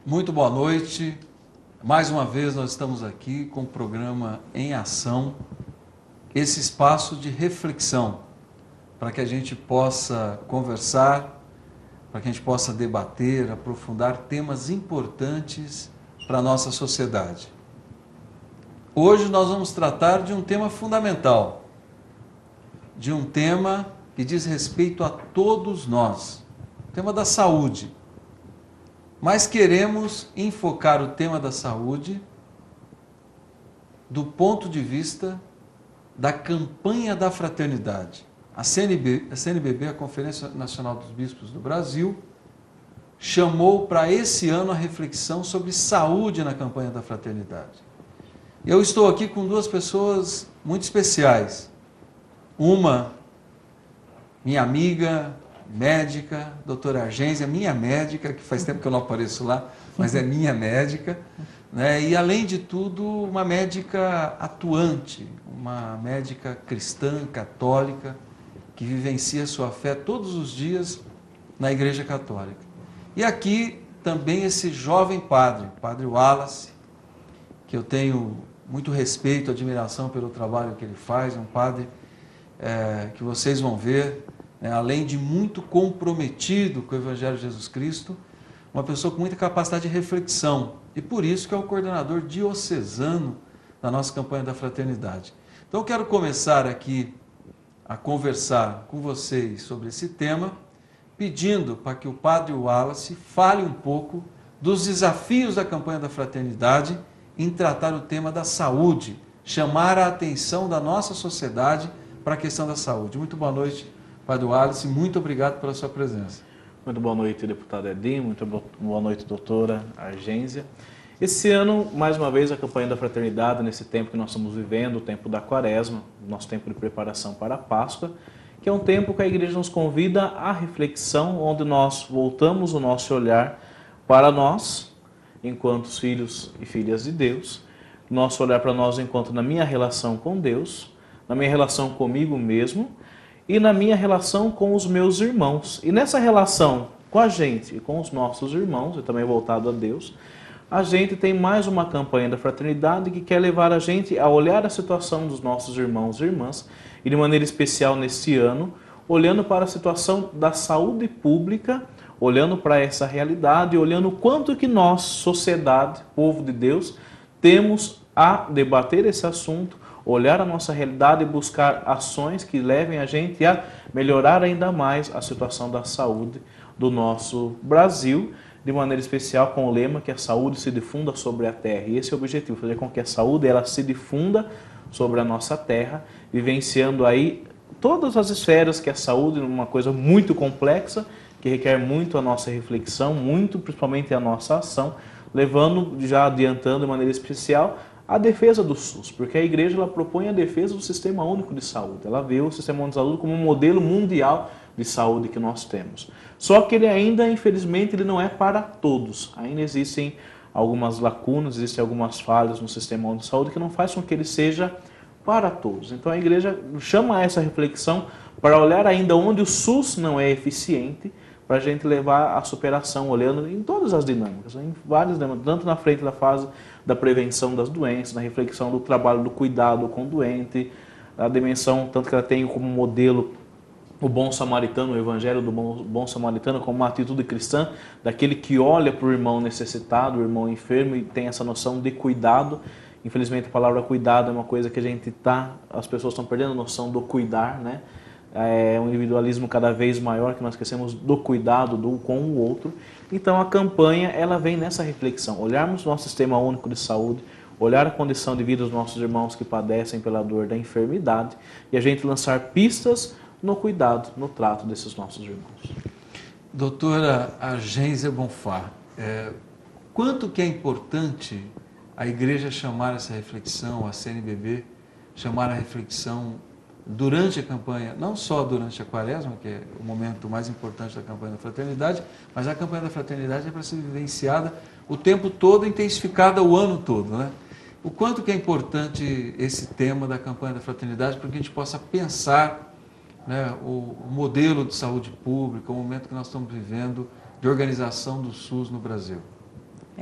Muito boa noite. Mais uma vez nós estamos aqui com o programa Em Ação, esse espaço de reflexão, para que a gente possa conversar, para que a gente possa debater, aprofundar temas importantes para a nossa sociedade. Hoje nós vamos tratar de um tema fundamental, de um tema que diz respeito a todos nós, o tema da saúde. Mas queremos enfocar o tema da saúde do ponto de vista da campanha da fraternidade. A CNBB, a Conferência Nacional dos Bispos do Brasil, chamou para esse ano a reflexão sobre saúde na campanha da fraternidade. Eu estou aqui com duas pessoas muito especiais. Uma, minha amiga, médica, doutora Argência, minha médica, que faz tempo que eu não apareço lá, mas é minha médica, né? E além de tudo, uma médica atuante, uma médica cristã, católica, que vivencia sua fé todos os dias na Igreja Católica. E aqui também esse jovem padre, Padre Wallace, que eu tenho muito respeito, admiração pelo trabalho que ele faz, é um padre que vocês vão ver, além de muito comprometido com o Evangelho de Jesus Cristo, uma pessoa com muita capacidade de reflexão, e por isso que é o coordenador diocesano da nossa campanha da fraternidade. Então eu quero começar aqui a conversar com vocês sobre esse tema, pedindo para que o Padre Wallace fale um pouco dos desafios da campanha da fraternidade em tratar o tema da saúde, chamar a atenção da nossa sociedade para a questão da saúde. Muito boa noite, Padre Wallace, muito obrigado pela sua presença. Muito boa noite, deputado Edinho, muito boa noite, doutora Argência. Esse ano, mais uma vez, a campanha da fraternidade, nesse tempo que nós estamos vivendo, o tempo da Quaresma, nosso tempo de preparação para a Páscoa, que é um tempo que a Igreja nos convida à reflexão, onde nós voltamos o nosso olhar para nós, enquanto filhos e filhas de Deus, nosso olhar para nós enquanto na minha relação com Deus, na minha relação comigo mesmo, e na minha relação com os meus irmãos. E nessa relação com a gente e com os nossos irmãos, e também voltado a Deus, a gente tem mais uma campanha da fraternidade que quer levar a gente a olhar a situação dos nossos irmãos e irmãs, e de maneira especial neste ano, olhando para a situação da saúde pública, olhando para essa realidade, olhando o quanto que nós, sociedade, povo de Deus, temos a debater esse assunto, olhar a nossa realidade e buscar ações que levem a gente a melhorar ainda mais a situação da saúde do nosso Brasil, de maneira especial com o lema que a saúde se difunda sobre a terra. E esse é o objetivo, fazer com que a saúde ela se difunda sobre a nossa terra, vivenciando aí todas as esferas que a saúde é uma coisa muito complexa, que requer muito a nossa reflexão, muito principalmente a nossa ação, levando, já adiantando de maneira especial, a defesa do SUS, porque a Igreja ela propõe a defesa do Sistema Único de Saúde. Ela vê o Sistema Único de Saúde como um modelo mundial de saúde que nós temos. Só que ele ainda, infelizmente, ele não é para todos. Ainda existem algumas lacunas, existem algumas falhas no Sistema Único de Saúde que não faz com que ele seja para todos. Então a Igreja chama a essa reflexão para olhar ainda onde o SUS não é eficiente, para a gente levar a superação, olhando em todas as dinâmicas, em várias dinâmicas, tanto na frente da fase da prevenção das doenças, na reflexão do trabalho do cuidado com o doente, a dimensão, tanto que ela tem como modelo o bom samaritano, o evangelho do bom samaritano, como uma atitude cristã, daquele que olha para o irmão necessitado, o irmão enfermo, e tem essa noção de cuidado. Infelizmente a palavra cuidado é uma coisa que as pessoas estão perdendo a noção do cuidar, né? É um individualismo cada vez maior, que nós esquecemos do cuidado com o outro. Então a campanha ela vem nessa reflexão, olharmos o nosso sistema único de saúde, olhar a condição de vida dos nossos irmãos que padecem pela dor da enfermidade e a gente lançar pistas no cuidado, no trato desses nossos irmãos. Doutora Argência Bonfá, quanto que é importante a Igreja chamar essa reflexão, a CNBB chamar a reflexão durante a campanha, não só durante a Quaresma, que é o momento mais importante da campanha da fraternidade, mas a campanha da fraternidade é para ser vivenciada o tempo todo, intensificada o ano todo, né? O quanto que é importante esse tema da campanha da fraternidade para que a gente possa pensar, né, o modelo de saúde pública, o momento que nós estamos vivendo de organização do SUS no Brasil.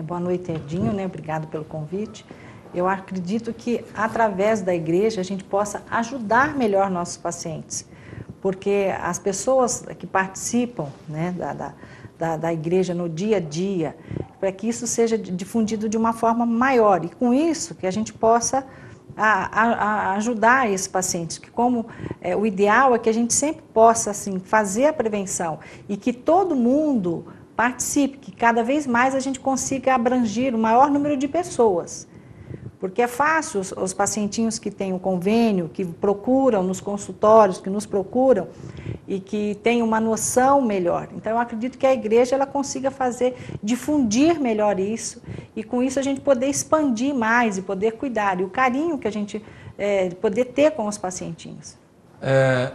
Boa noite, Edinho, né? Obrigado pelo convite. Eu acredito que, através da igreja, a gente possa ajudar melhor nossos pacientes, porque as pessoas que participam, né, da igreja no dia a dia, para que isso seja difundido de uma forma maior, e com isso que a gente possa ajudar esses pacientes, que como o ideal é que a gente sempre possa assim, fazer a prevenção e que todo mundo participe, que cada vez mais a gente consiga abranger o maior número de pessoas. Porque é fácil os pacientinhos que têm o convênio, que procuram nos consultórios, que nos procuram e que têm uma noção melhor. Então, eu acredito que a igreja ela consiga difundir melhor isso e com isso a gente poder expandir mais e poder cuidar. E o carinho que a gente poder ter com os pacientinhos.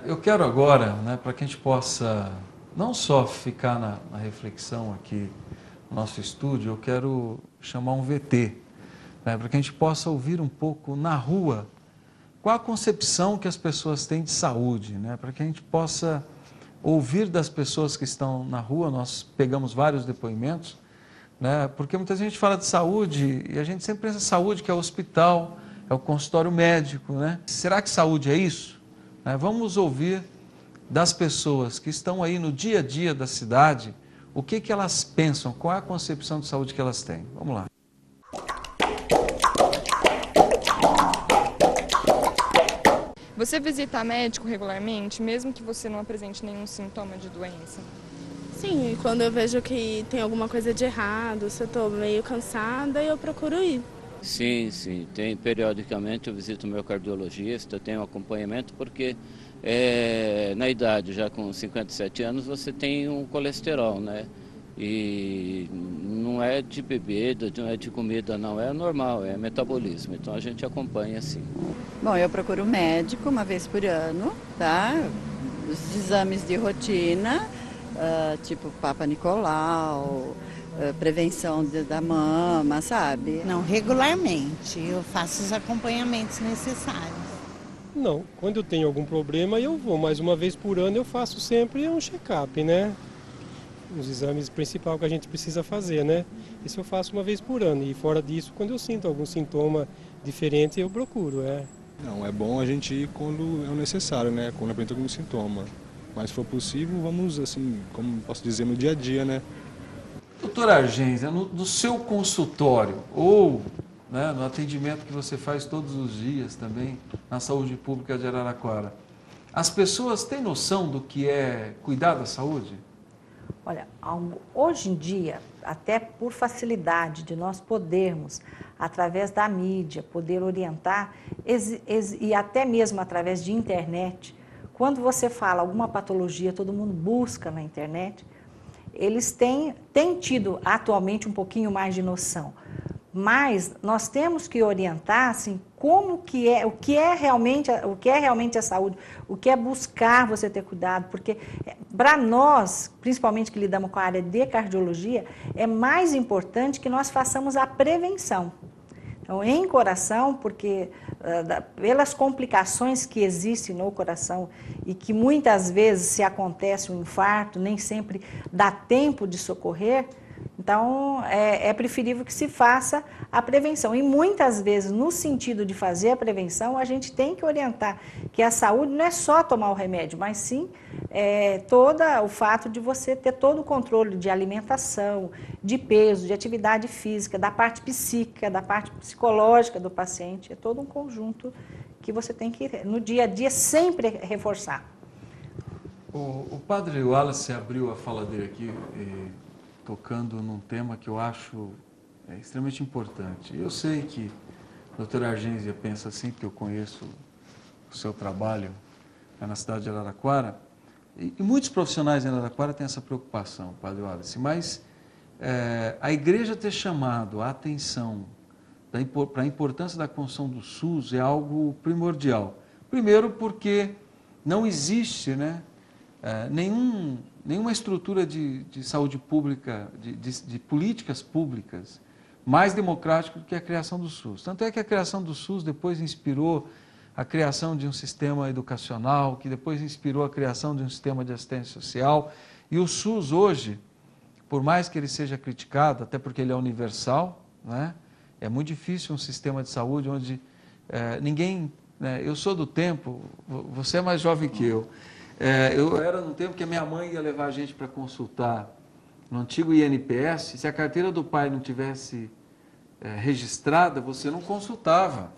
Eu quero agora, né, para que a gente possa não só ficar na reflexão aqui no nosso estúdio, eu quero chamar um VT, para que a gente possa ouvir um pouco na rua qual a concepção que as pessoas têm de saúde, né? Para que a gente possa ouvir das pessoas que estão na rua. Nós pegamos vários depoimentos, né? Porque muita gente fala de saúde e a gente sempre pensa em saúde, que é o hospital, é o consultório médico, né? Será que saúde é isso? Vamos ouvir das pessoas que estão aí no dia a dia da cidade, o que elas pensam, qual é a concepção de saúde que elas têm. Vamos lá. Você visita médico regularmente, mesmo que você não apresente nenhum sintoma de doença? Sim, quando eu vejo que tem alguma coisa de errado, se eu estou meio cansada, eu procuro ir. Sim, periodicamente eu visito o meu cardiologista, eu tenho acompanhamento porque na idade, já com 57 anos, você tem um colesterol, né? E não é de bebida, não é de comida, não, é normal, é metabolismo, então a gente acompanha assim. Bom, eu procuro médico uma vez por ano, tá? Os exames de rotina, tipo Papa Nicolau, prevenção da mama, sabe? Não, regularmente, eu faço os acompanhamentos necessários. Não, quando eu tenho algum problema eu vou, mas uma vez por ano eu faço sempre um check-up, né? Os exames principais que a gente precisa fazer, né? Isso eu faço uma vez por ano e fora disso, quando eu sinto algum sintoma diferente, eu procuro, Não, é bom a gente ir quando é necessário, né? Quando apresenta algum sintoma. Mas se for possível, vamos, assim, como posso dizer, no dia a dia, né? Doutora Argência, no seu consultório ou, né, no atendimento que você faz todos os dias também na saúde pública de Araraquara, as pessoas têm noção do que é cuidar da saúde? Olha, hoje em dia, até por facilidade de nós podermos, através da mídia, poder orientar, e até mesmo através de internet, quando você fala alguma patologia, todo mundo busca na internet, eles têm tido atualmente um pouquinho mais de noção. Mas nós temos que orientar assim, o que é realmente a saúde, o que é buscar você ter cuidado, porque para nós, principalmente que lidamos com a área de cardiologia, é mais importante que nós façamos a prevenção. Então, em coração, porque pelas complicações que existem no coração e que muitas vezes se acontece um infarto, nem sempre dá tempo de socorrer, então é preferível que se faça a prevenção. E muitas vezes, no sentido de fazer a prevenção, a gente tem que orientar que a saúde não é só tomar o remédio, mas sim todo o fato de você ter todo o controle de alimentação, de peso, de atividade física, da parte psíquica, da parte psicológica do paciente. É todo um conjunto que você tem que, no dia a dia, sempre reforçar. O padre Wallace abriu a fala dele aqui, tocando num tema que eu acho extremamente importante. Eu sei que a doutora Argência pensa assim, porque eu conheço o seu trabalho na cidade de Araraquara, e muitos profissionais em Araraquara têm essa preocupação, padre Wallace, mas a igreja ter chamado a atenção para a importância da construção do SUS é algo primordial. Primeiro porque não existe, né, nenhuma estrutura de saúde pública, de políticas públicas mais democrática do que a criação do SUS. Tanto é que a criação do SUS depois inspirou a criação de um sistema educacional, que depois inspirou a criação de um sistema de assistência social. E o SUS hoje, por mais que ele seja criticado, até porque ele é universal, né? É muito difícil um sistema de saúde onde ninguém... Né? Eu sou do tempo, você é mais jovem que eu. Eu era num tempo que a minha mãe ia levar a gente para consultar no antigo INPS. Se a carteira do pai não tivesse registrada, você não consultava.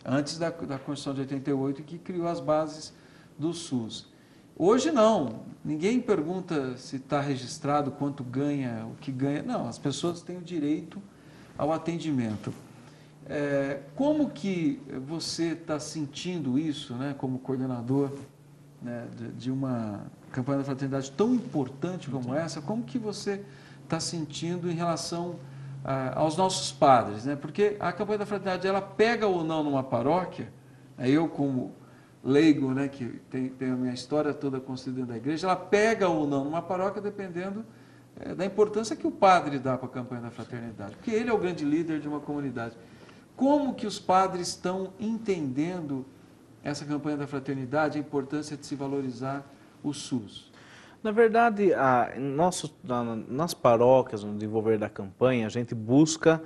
Antes da Constituição de 88, que criou as bases do SUS. Hoje não, ninguém pergunta se está registrado, quanto ganha, o que ganha. Não, as pessoas têm o direito ao atendimento. Como que você está sentindo isso, né, como coordenador, né, de uma campanha da fraternidade tão importante como essa? Como que você está sentindo em relação aos nossos padres, né? Porque a campanha da fraternidade, ela pega ou não numa paróquia, eu como leigo, né, que tem a minha história toda construída dentro da igreja, ela pega ou não numa paróquia dependendo da importância que o padre dá para a campanha da fraternidade, porque ele é o grande líder de uma comunidade. Como que os padres estão entendendo essa campanha da fraternidade, a importância de se valorizar o SUS? Na verdade, nas paróquias, no desenvolver da campanha, a gente busca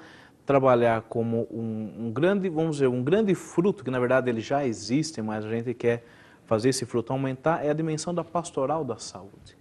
trabalhar como um grande, vamos dizer, um grande fruto, que na verdade ele já existe, mas a gente quer fazer esse fruto aumentar, é a dimensão da pastoral da saúde.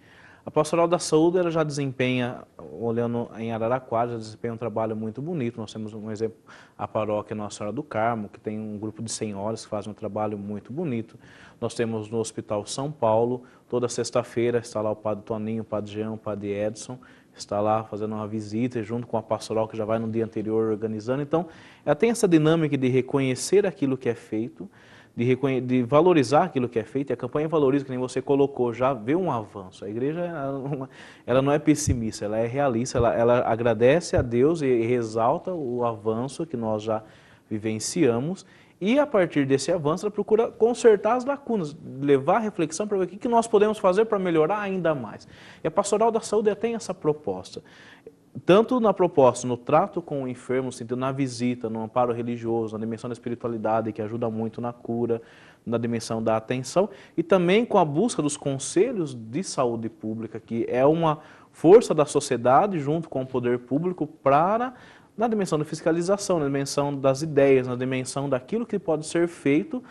A pastoral da saúde, ela já desempenha, olhando em Araraquara, já desempenha um trabalho muito bonito. Nós temos um exemplo, a paróquia Nossa Senhora do Carmo, que tem um grupo de senhoras que fazem um trabalho muito bonito. Nós temos no Hospital São Paulo, toda sexta-feira está lá o Padre Toninho, o Padre Jean, o Padre Edson, está lá fazendo uma visita junto com a pastoral que já vai no dia anterior organizando. Então, ela tem essa dinâmica de reconhecer aquilo que é feito, de valorizar aquilo que é feito, e a campanha valoriza, que nem você colocou, já vê um avanço. A igreja ela não é pessimista, ela é realista, ela agradece a Deus e ressalta o avanço que nós já vivenciamos, e a partir desse avanço ela procura consertar as lacunas, levar a reflexão para ver o que nós podemos fazer para melhorar ainda mais. E a Pastoral da Saúde tem essa proposta. Tanto na proposta, no trato com o enfermo, no sentido, na visita, no amparo religioso, na dimensão da espiritualidade, que ajuda muito na cura, na dimensão da atenção, e também com a busca dos conselhos de saúde pública, que é uma força da sociedade junto com o poder público para, na dimensão da fiscalização, na dimensão das ideias, na dimensão daquilo que pode ser feito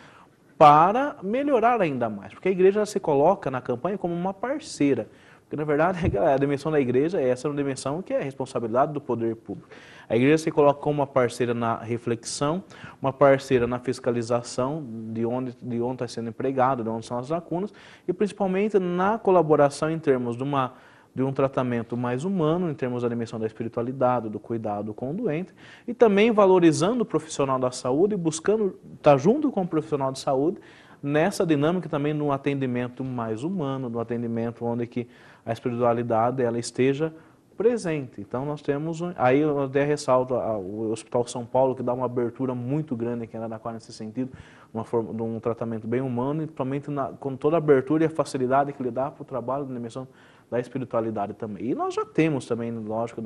para melhorar ainda mais. Porque a igreja se coloca na campanha como uma parceira. Porque, na verdade, a dimensão da igreja é essa, uma dimensão que é a responsabilidade do poder público. A igreja se coloca como uma parceira na reflexão, uma parceira na fiscalização de onde está sendo empregado, de onde são as lacunas, e principalmente na colaboração em termos de um tratamento mais humano, em termos da dimensão da espiritualidade, do cuidado com o doente, e também valorizando o profissional da saúde, buscando estar junto com o profissional de saúde, nessa dinâmica também no atendimento mais humano, no atendimento onde que a espiritualidade ela esteja presente. Então nós temos, aí eu até ressalto o Hospital São Paulo, que dá uma abertura muito grande aqui em Araraquara nesse sentido, de um tratamento bem humano, e principalmente com toda a abertura e a facilidade que ele dá para o trabalho na dimensão da espiritualidade também. E nós já temos também, lógico,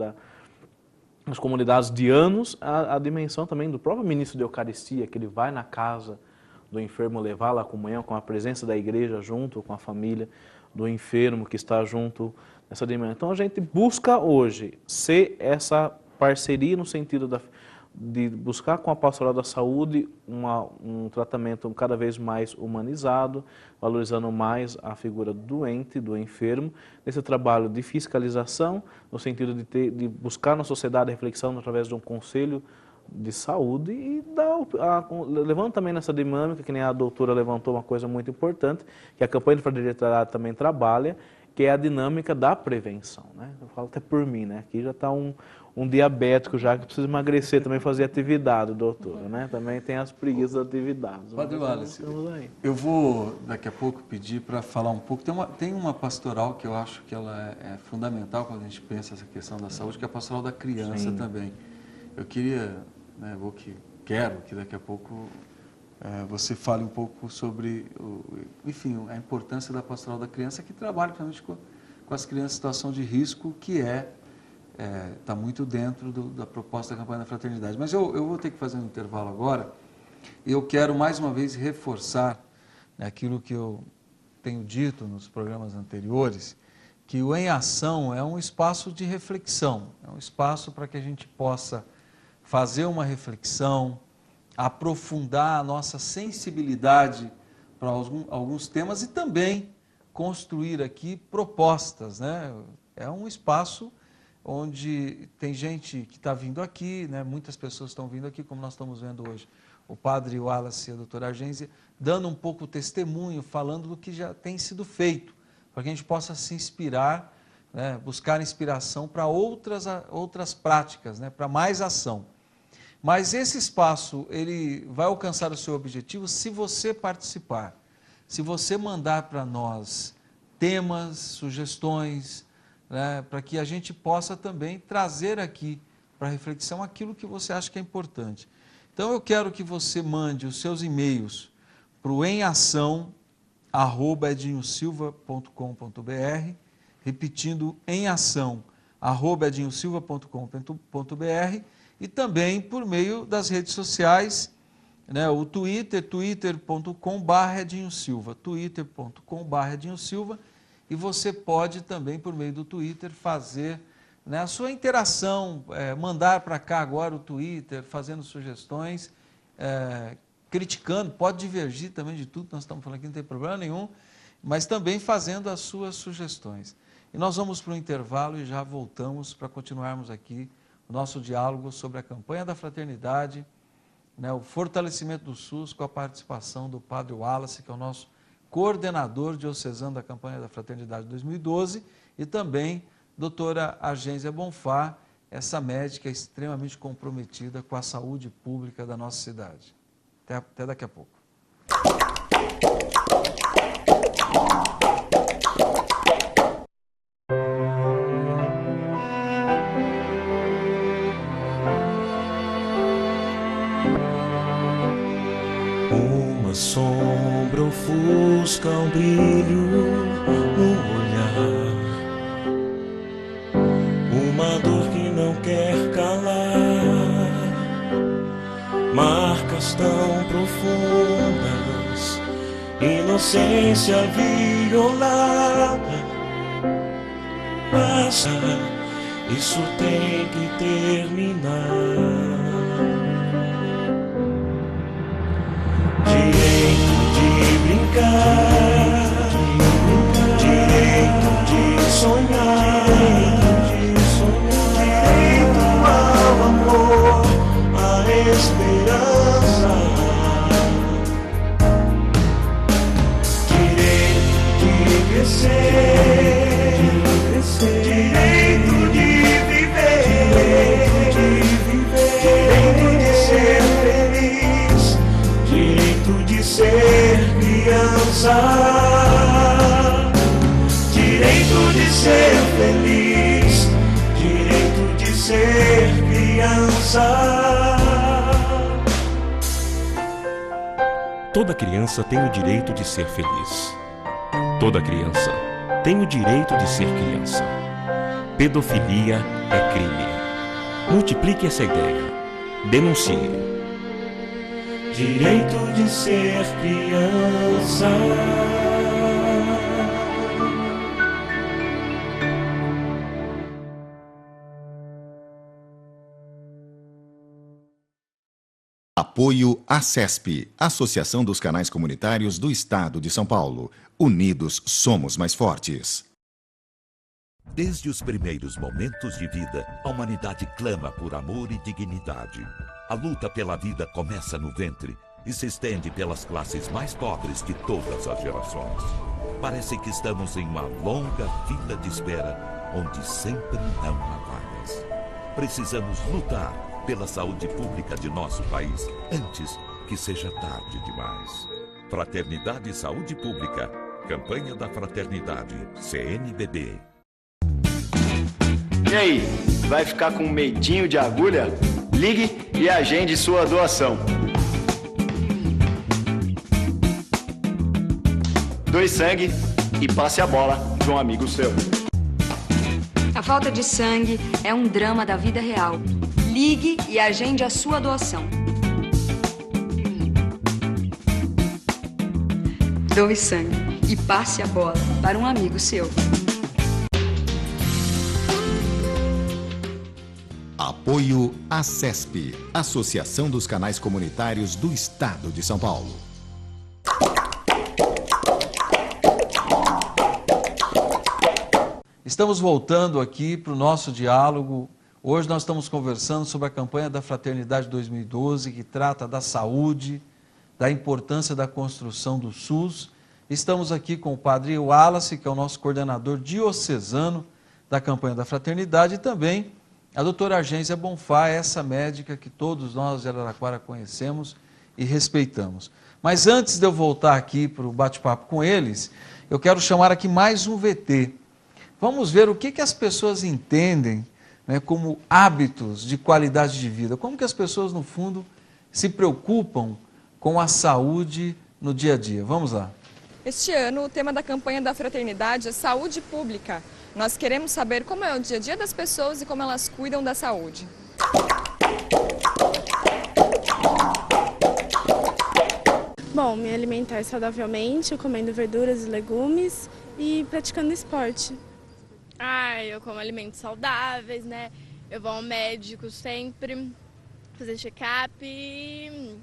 nas comunidades de anos, a dimensão também do próprio ministro de Eucaristia, que ele vai na casa do enfermo levar lá a comunhão, com a presença da igreja junto com a família do enfermo que está junto nessa dimensão. Então a gente busca hoje ser essa parceria no sentido de buscar com a pastoral da saúde um tratamento cada vez mais humanizado, valorizando mais a figura do doente, do enfermo, nesse trabalho de fiscalização, no sentido de buscar na sociedade a reflexão através de um conselho de saúde e levando também nessa dinâmica, que nem a doutora levantou uma coisa muito importante, que a campanha de fraternidade também trabalha, que é a dinâmica da prevenção, né? Eu falo até por mim, né? Aqui já está um diabético já que precisa emagrecer, também fazer atividade, doutora, né? Também tem as preguiças das atividades. Padre Wallace, eu vou daqui a pouco pedir para falar um pouco, tem uma pastoral que eu acho que ela é fundamental quando a gente pensa essa questão da saúde, que é a pastoral da criança. Sim. Também. Eu queria, né, quero que daqui a pouco você fale um pouco sobre, enfim, a importância da pastoral da criança, que trabalha principalmente com as crianças em situação de risco, que está muito dentro da proposta da campanha da fraternidade. Mas eu vou ter que fazer um intervalo agora, e eu quero mais uma vez reforçar, né, aquilo que eu tenho dito nos programas anteriores, que o Em Ação é um espaço de reflexão, é um espaço para que a gente possa fazer uma reflexão, aprofundar a nossa sensibilidade para alguns temas e também construir aqui propostas, né? É um espaço onde tem gente que está vindo aqui, né? Muitas pessoas estão vindo aqui, como nós estamos vendo hoje, o padre Wallace e a doutora Argência, dando um pouco testemunho, falando do que já tem sido feito, para que a gente possa se inspirar, né? Buscar inspiração para outras práticas, né? Para mais ação. Mas esse espaço, ele vai alcançar o seu objetivo se você participar, se você mandar para nós temas, sugestões, né, para que a gente possa também trazer aqui para reflexão aquilo que você acha que é importante. Então eu quero que você mande os seus e-mails para o emação@edinhosilva.com.br, repetindo emação@edinhosilva.com.br, e também por meio das redes sociais, né, o Twitter, twitter.com/edinhosilva, twitter.com/edinhosilva, e você pode também, por meio do Twitter, fazer, né, a sua interação, mandar para cá agora o Twitter, fazendo sugestões, criticando, pode divergir também de tudo que nós estamos falando aqui, não tem problema nenhum, mas também fazendo as suas sugestões. E nós vamos para o intervalo e já voltamos para continuarmos aqui o nosso diálogo sobre a campanha da fraternidade, né, o fortalecimento do SUS, com a participação do padre Wallace, que é o nosso coordenador diocesano da campanha da fraternidade 2012, e também doutora Argência Bonfá, essa médica extremamente comprometida com a saúde pública da nossa cidade. Até daqui a pouco. Uma sombra ofusca um brilho no olhar, uma dor que não quer calar, marcas tão profundas, inocência violada. Passa, isso tem que terminar. Direito de brincar, direito de sonhar, direito ao amor, à esperança, direito de crescer, direito de viver, direito de ser feliz, direito de ser criança, direito de ser feliz, direito de ser criança. Toda criança tem o direito de ser feliz. Toda criança tem o direito de ser criança. Pedofilia é crime. Multiplique essa ideia. Denuncie. Direito de ser criança. Apoio ACESP, Associação dos Canais Comunitários do Estado de São Paulo. Unidos somos mais fortes. Desde os primeiros momentos de vida, a humanidade clama por amor e dignidade. A luta pela vida começa no ventre e se estende pelas classes mais pobres de todas as gerações. Parece que estamos em uma longa fila de espera, onde sempre não há vagas. Precisamos lutar pela saúde pública de nosso país, antes que seja tarde demais. Fraternidade e Saúde Pública. Campanha da Fraternidade, CNBB. E aí, vai ficar com medinho de agulha? Ligue e agende sua doação. Doe sangue e passe a bola para um amigo seu. A falta de sangue é um drama da vida real. Ligue e agende a sua doação. Doe sangue e passe a bola para um amigo seu. Apoio ACESP, Associação dos Canais Comunitários do Estado de São Paulo. Estamos voltando aqui para o nosso diálogo. Hoje nós estamos conversando sobre a campanha da Fraternidade 2012, que trata da saúde, da importância da construção do SUS. Estamos aqui com o Padre Wallace, que é o nosso coordenador diocesano da campanha da Fraternidade, e também a doutora Argência Bonfá, essa médica que todos nós de Araraquara conhecemos e respeitamos. Mas antes de eu voltar aqui para o bate-papo com eles, eu quero chamar aqui mais um VT. Vamos ver o que as pessoas entendem, né, como hábitos de qualidade de vida. Como que as pessoas, no fundo, se preocupam com a saúde no dia a dia. Vamos lá. Este ano, o tema da campanha da Fraternidade é saúde pública. Nós queremos saber como é o dia a dia das pessoas e como elas cuidam da saúde. Bom, me alimentar saudavelmente, comendo verduras e legumes e praticando esporte. Eu como alimentos saudáveis, né? Eu vou ao médico sempre, fazer check-up e...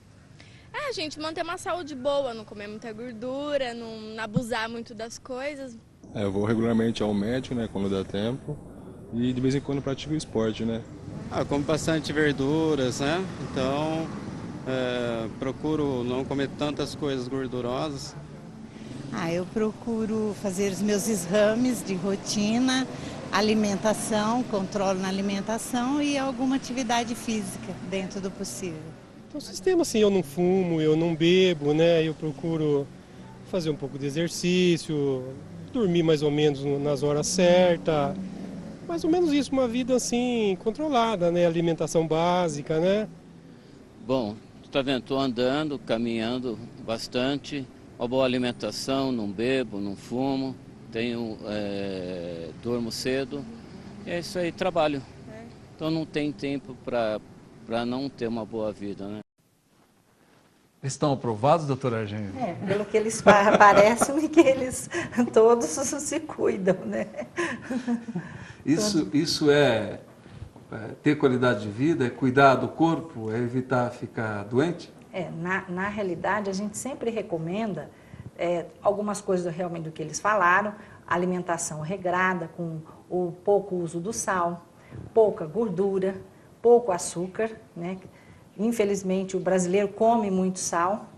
a gente manter uma saúde boa, não comer muita gordura, não abusar muito das coisas. Eu vou regularmente ao médico, né, quando dá tempo, e de vez em quando pratico esporte, né? Eu como bastante verduras, né? Então, procuro não comer tantas coisas gordurosas. Eu procuro fazer os meus exames de rotina, alimentação, controlo na alimentação e alguma atividade física dentro do possível. Então, o sistema assim, eu não fumo, eu não bebo, né? Eu procuro fazer um pouco de exercício, dormir mais ou menos nas horas certas, mais ou menos isso, uma vida assim controlada, né? Alimentação básica, né? Bom, tá vendo? Estou andando, caminhando bastante, uma boa alimentação, não bebo, não fumo, durmo cedo, é isso aí, trabalho. Então não tem tempo para não ter uma boa vida, né? Estão aprovados, doutora Argência? Pelo que eles parecem que eles todos se cuidam, né? Isso é ter qualidade de vida, é cuidar do corpo, é evitar ficar doente? Na realidade, a gente sempre recomenda algumas coisas realmente do que eles falaram, alimentação regrada, com o pouco uso do sal, pouca gordura, pouco açúcar, né? Infelizmente, o brasileiro come muito sal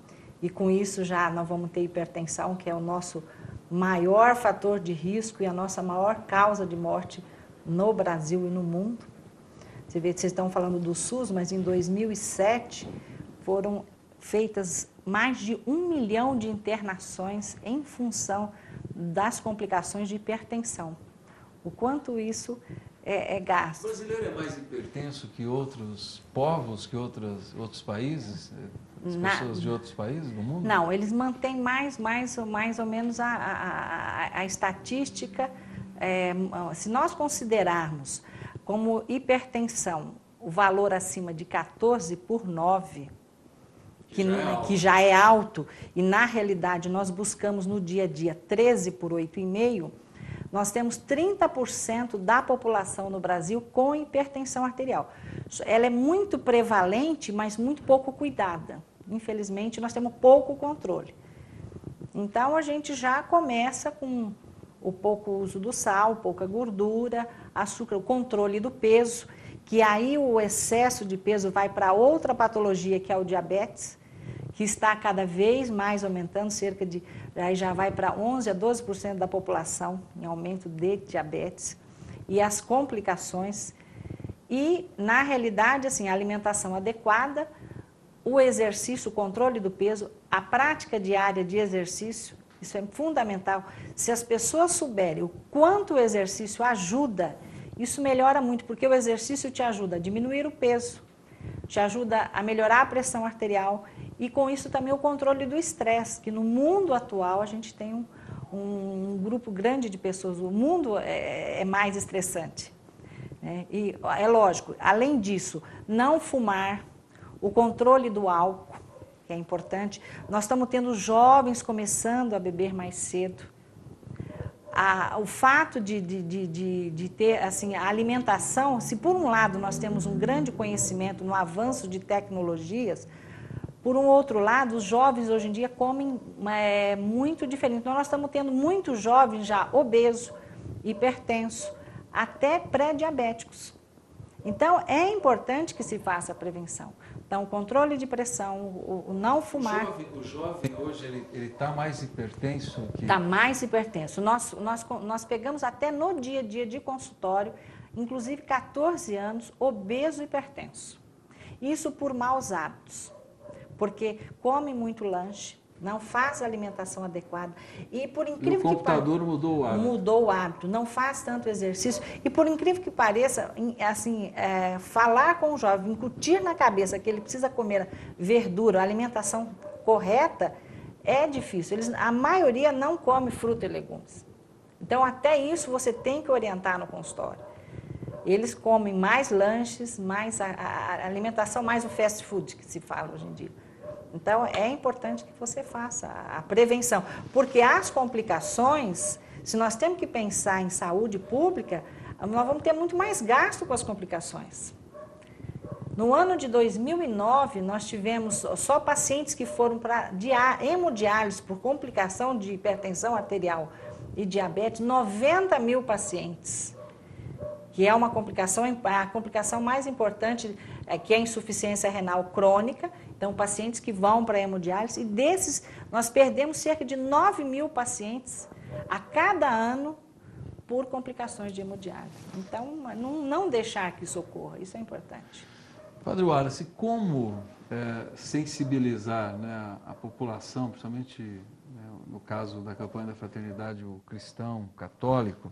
e com isso já nós vamos ter hipertensão, que é o nosso maior fator de risco e a nossa maior causa de morte no Brasil e no mundo. Você vê que vocês estão falando do SUS, mas em 2007 foram feitas mais de 1 milhão de internações em função das complicações de hipertensão. O quanto isso é gasto. O brasileiro é mais hipertenso que outros povos, que outros países? As pessoas de outros países do mundo? Não, eles mantêm mais ou menos a estatística. Se nós considerarmos como hipertensão o valor acima de 14/9, que já é alto, e na realidade nós buscamos no dia a dia 13/8,5, nós temos 30% da população no Brasil com hipertensão arterial. Ela é muito prevalente, mas muito pouco cuidada. Infelizmente, nós temos pouco controle. Então, a gente já começa com o pouco uso do sal, pouca gordura, açúcar, o controle do peso, que aí o excesso de peso vai para outra patologia, que é o diabetes, que está cada vez mais aumentando, aí já vai para 11% a 12% da população em aumento de diabetes, e as complicações. E, na realidade, assim, a alimentação adequada, o exercício, o controle do peso, a prática diária de exercício, isso é fundamental. Se as pessoas souberem o quanto o exercício ajuda, isso melhora muito, porque o exercício te ajuda a diminuir o peso, te ajuda a melhorar a pressão arterial e, com isso, também o controle do estresse, que no mundo atual a gente tem um grupo grande de pessoas, o mundo é mais estressante. Né? E é lógico, além disso, não fumar, o controle do álcool, que é importante. Nós estamos tendo jovens começando a beber mais cedo. o fato de ter assim, a alimentação, se por um lado nós temos um grande conhecimento no avanço de tecnologias, por um outro lado, os jovens hoje em dia comem muito diferente. Então, nós estamos tendo muitos jovens já obesos, hipertensos, até pré-diabéticos. Então, é importante que se faça a prevenção. Então, o controle de pressão, o não fumar. O jovem hoje, ele está mais hipertenso? Está mais hipertenso. Nós pegamos até no dia a dia de consultório, inclusive 14 anos, obeso e hipertenso. Isso por maus hábitos, porque come muito lanche, não faz a alimentação adequada e por incrível que pareça... o computador mudou o hábito. Mudou o hábito, não faz tanto exercício e por incrível que pareça, assim, falar com o jovem, incutir na cabeça que ele precisa comer verdura, alimentação correta, é difícil. A maioria não come fruta e legumes. Então, até isso você tem que orientar no consultório. Eles comem mais lanches, mais a alimentação, mais o fast food que se fala hoje em dia. Então, é importante que você faça a prevenção, porque as complicações, se nós temos que pensar em saúde pública, nós vamos ter muito mais gasto com as complicações. No ano de 2009, nós tivemos só pacientes que foram para hemodiálise por complicação de hipertensão arterial e diabetes, 90 mil pacientes, que é uma complicação, a complicação mais importante, que é a insuficiência renal crônica. Então, pacientes que vão para a hemodiálise, e desses nós perdemos cerca de 9 mil pacientes a cada ano por complicações de hemodiálise. Então, não deixar que isso ocorra, isso é importante. Padre Wallace, como sensibilizar, né, a população, principalmente, né, no caso da campanha da fraternidade, o cristão, o católico,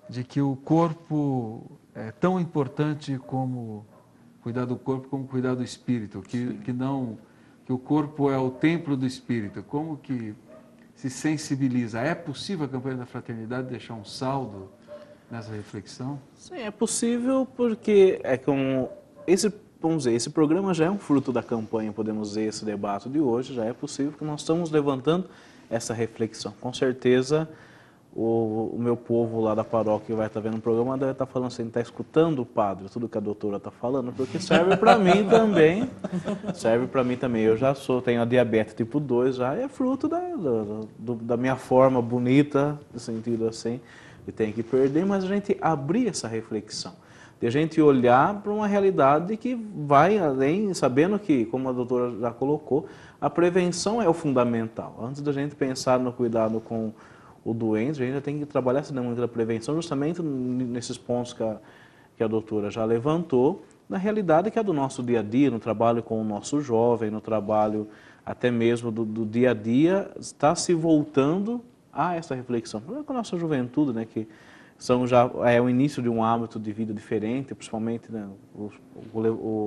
de que o corpo é tão importante como cuidar do corpo como cuidar do espírito, que o corpo é o templo do espírito. Como que se sensibiliza? É possível a campanha da fraternidade deixar um saldo nessa reflexão? Sim, é possível porque vamos dizer, esse programa já é um fruto da campanha, podemos dizer, esse debate de hoje, já é possível que nós estamos levantando essa reflexão. Com certeza, o meu povo lá da paróquia que vai estar vendo o programa deve estar falando assim, está escutando o padre, tudo que a doutora está falando, porque serve para mim também, eu já tenho a diabetes tipo 2, já é fruto da minha forma bonita, no sentido assim, de tem que perder, mas a gente abrir essa reflexão, de a gente olhar para uma realidade que vai além, sabendo que, como a doutora já colocou, a prevenção é o fundamental. Antes da gente pensar no cuidado com o doente, a gente tem que trabalhar essa dinâmica da prevenção justamente nesses pontos que a doutora já levantou, na realidade que é do nosso dia a dia, no trabalho com o nosso jovem, no trabalho até mesmo do dia a dia, está se voltando a essa reflexão. Com a nossa juventude, né, que já é o início de um hábito de vida diferente, principalmente, né,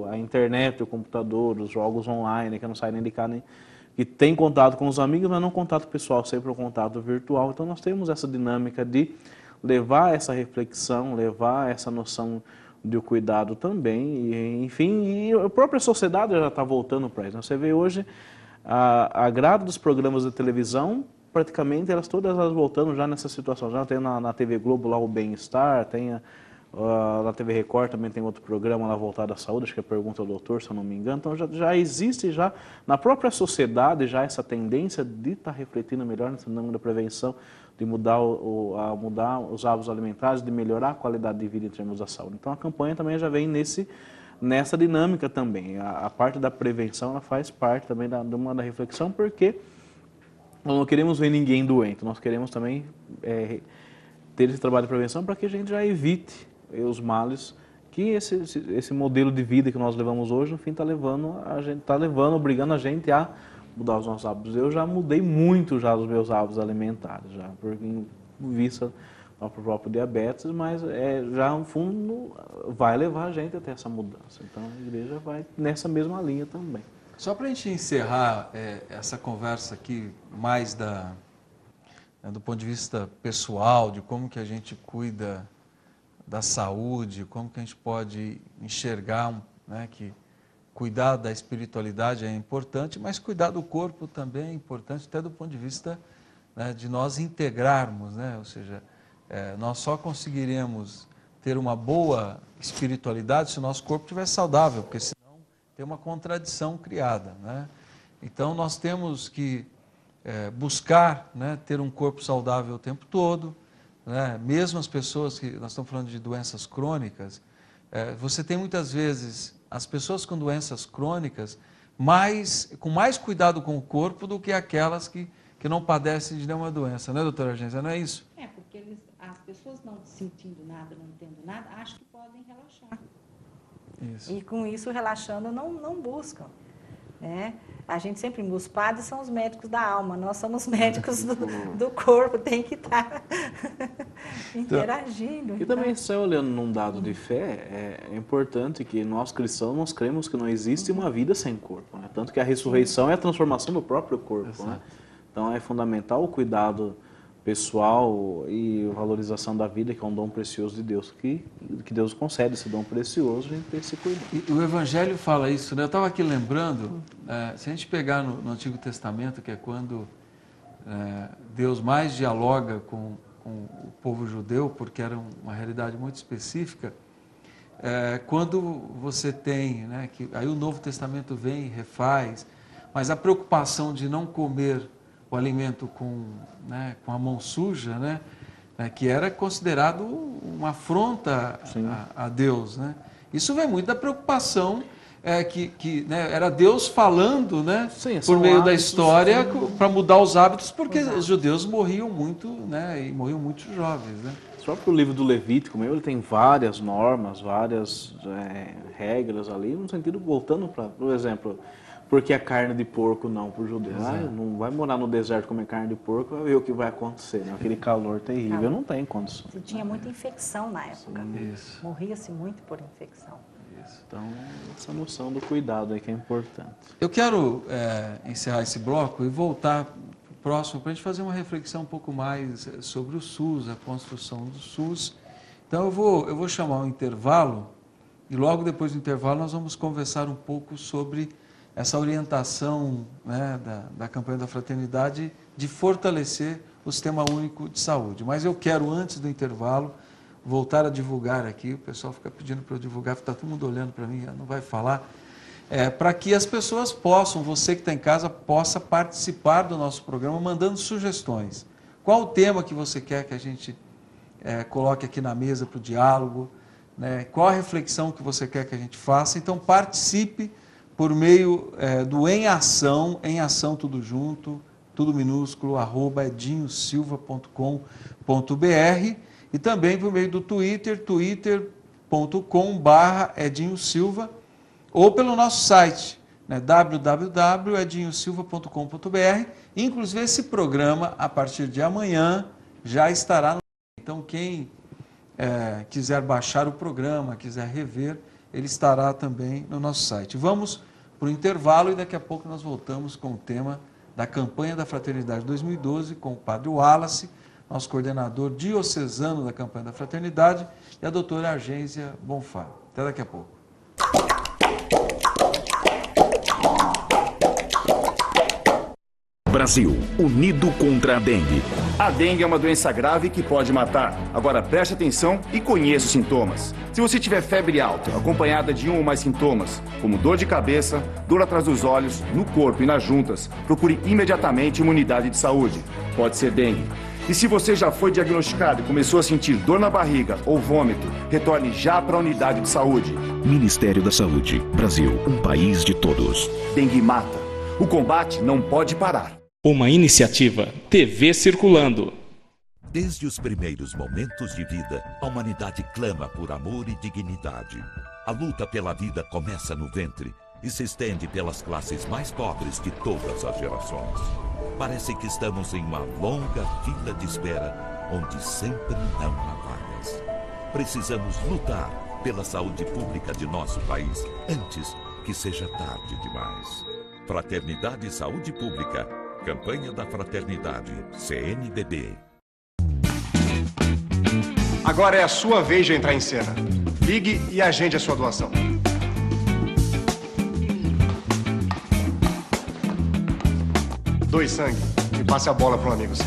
a internet, o computador, os jogos online, que não saem nem de casa, que tem contato com os amigos, mas não contato pessoal, sempre o contato virtual. Então, nós temos essa dinâmica de levar essa reflexão, levar essa noção de cuidado também. E, enfim, e a própria sociedade já está voltando para isso. Você vê hoje a grade dos programas de televisão, praticamente, todas elas voltando já nessa situação. Já tem na TV Globo lá o Bem-Estar, tem na TV Record também tem outro programa lá voltado à saúde, acho que é Pergunta ao Doutor, se eu não me engano. Então já existe já na própria sociedade já essa tendência de estar refletindo melhor nesse nome da prevenção, de mudar os hábitos alimentares, de melhorar a qualidade de vida em termos da saúde. Então a campanha também já vem nessa dinâmica também. A parte da prevenção ela faz parte também da reflexão, porque nós não queremos ver ninguém doente, nós queremos também ter esse trabalho de prevenção para que a gente já evite os males que esse modelo de vida que nós levamos hoje, no fim, está obrigando a gente a mudar os nossos hábitos. Eu já mudei muito já os meus hábitos alimentares, já, porque em vista do próprio diabetes, mas já no fundo vai levar a gente até essa mudança. Então a igreja vai nessa mesma linha também. Só para a gente encerrar essa conversa aqui, mais do ponto de vista pessoal, de como que a gente cuida da saúde, como que a gente pode enxergar, né, que cuidar da espiritualidade é importante, mas cuidar do corpo também é importante, até do ponto de vista né, de nós integrarmos, né? Ou seja, nós só conseguiremos ter uma boa espiritualidade se o nosso corpo estiver saudável, porque senão tem uma contradição criada, né? Então nós temos que buscar, né, ter um corpo saudável o tempo todo, né? Mesmo as pessoas que, nós estamos falando de doenças crônicas, você tem muitas vezes as pessoas com doenças crônicas com mais cuidado com o corpo do que aquelas que não padecem de nenhuma doença, né, doutora Argência? Não é isso? Porque as pessoas não sentindo nada, não tendo nada, acham que podem relaxar. Isso. E com isso, relaxando, não buscam. Né? A gente sempre, os padres são os médicos da alma, nós somos médicos do corpo, tem que estar interagindo. E também, só olhando num dado de fé, é importante que nós cristãos nós cremos que não existe uma vida sem corpo, né? Tanto que a ressurreição é a transformação do próprio corpo, né? Então é fundamental o cuidado pessoal e a valorização da vida, que é um dom precioso de Deus, que Deus concede esse dom precioso, a gente tem que se cuidar. E o Evangelho fala isso, né? Eu estava aqui lembrando, se a gente pegar no Antigo Testamento, que é quando Deus mais dialoga com o povo judeu, porque era uma realidade muito específica, quando você tem, né, que aí o Novo Testamento vem e refaz, mas a preocupação de não comer o alimento com a mão suja, né, que era considerado uma afronta a Deus, né? Isso vem muito da preocupação que era Deus falando, né, por meio da história para mudar os hábitos, porque os judeus morriam muito, né, e morriam muito jovens, né? O próprio livro do Levítico, ele tem várias normas, várias regras ali, no sentido, voltando para, por exemplo, porque a carne de porco não para o judeu. Não vai morar no deserto comer carne de porco, vai ver o que vai acontecer, né? Aquele calor terrível, não tem condição. E tinha muita infecção na época. Isso. Morria-se muito por infecção. Então, essa noção do cuidado aí que é importante. Eu quero encerrar esse bloco e voltar para o próximo, para a gente fazer uma reflexão um pouco mais sobre o SUS, a construção do SUS. Então, eu vou chamar um intervalo e logo depois do intervalo nós vamos conversar um pouco sobre essa orientação, né, da campanha da fraternidade de fortalecer o Sistema Único de Saúde. Mas eu quero, antes do intervalo, voltar a divulgar aqui, o pessoal fica pedindo para eu divulgar, está todo mundo olhando para mim, não vai falar, para que as pessoas possam, você que está em casa, possa participar do nosso programa mandando sugestões. Qual o tema que você quer que a gente coloque aqui na mesa para o diálogo, né? Qual a reflexão que você quer que a gente faça? Então participe por meio do Em Ação tudo junto, tudo minúsculo, @edinhosilva.com.br, e também por meio do Twitter, twitter.com/edinhosilva, ou pelo nosso site, né, www.edinhosilva.com.br. Inclusive esse programa, a partir de amanhã, já estará no... Então quem quiser baixar o programa, quiser rever, ele estará também no nosso site. Vamos para o intervalo e daqui a pouco nós voltamos com o tema da campanha da Fraternidade 2012 com o Padre Wallace, nosso coordenador diocesano da campanha da Fraternidade, e a doutora Argência Bonfá. Até daqui a pouco. Brasil, unido contra a dengue. A dengue é uma doença grave que pode matar. Agora preste atenção e conheça os sintomas. Se você tiver febre alta, acompanhada de um ou mais sintomas, como dor de cabeça, dor atrás dos olhos, no corpo e nas juntas, procure imediatamente uma unidade de saúde. Pode ser dengue. E se você já foi diagnosticado e começou a sentir dor na barriga ou vômito, retorne já para a unidade de saúde. Ministério da Saúde. Brasil, um país de todos. Dengue mata. O combate não pode parar. Uma iniciativa TV Circulando. Desde os primeiros momentos de vida, a humanidade clama por amor e dignidade. A luta pela vida começa no ventre e se estende pelas classes mais pobres de todas as gerações. Parece que estamos em uma longa fila de espera, onde sempre não há vagas. Precisamos lutar pela saúde pública de nosso país, antes que seja tarde demais. Fraternidade e Saúde Pública. Campanha da Fraternidade, CNBB. Agora é a sua vez de entrar em cena. Ligue e agende a sua doação. Doe sangue e passe a bola para um amigo seu.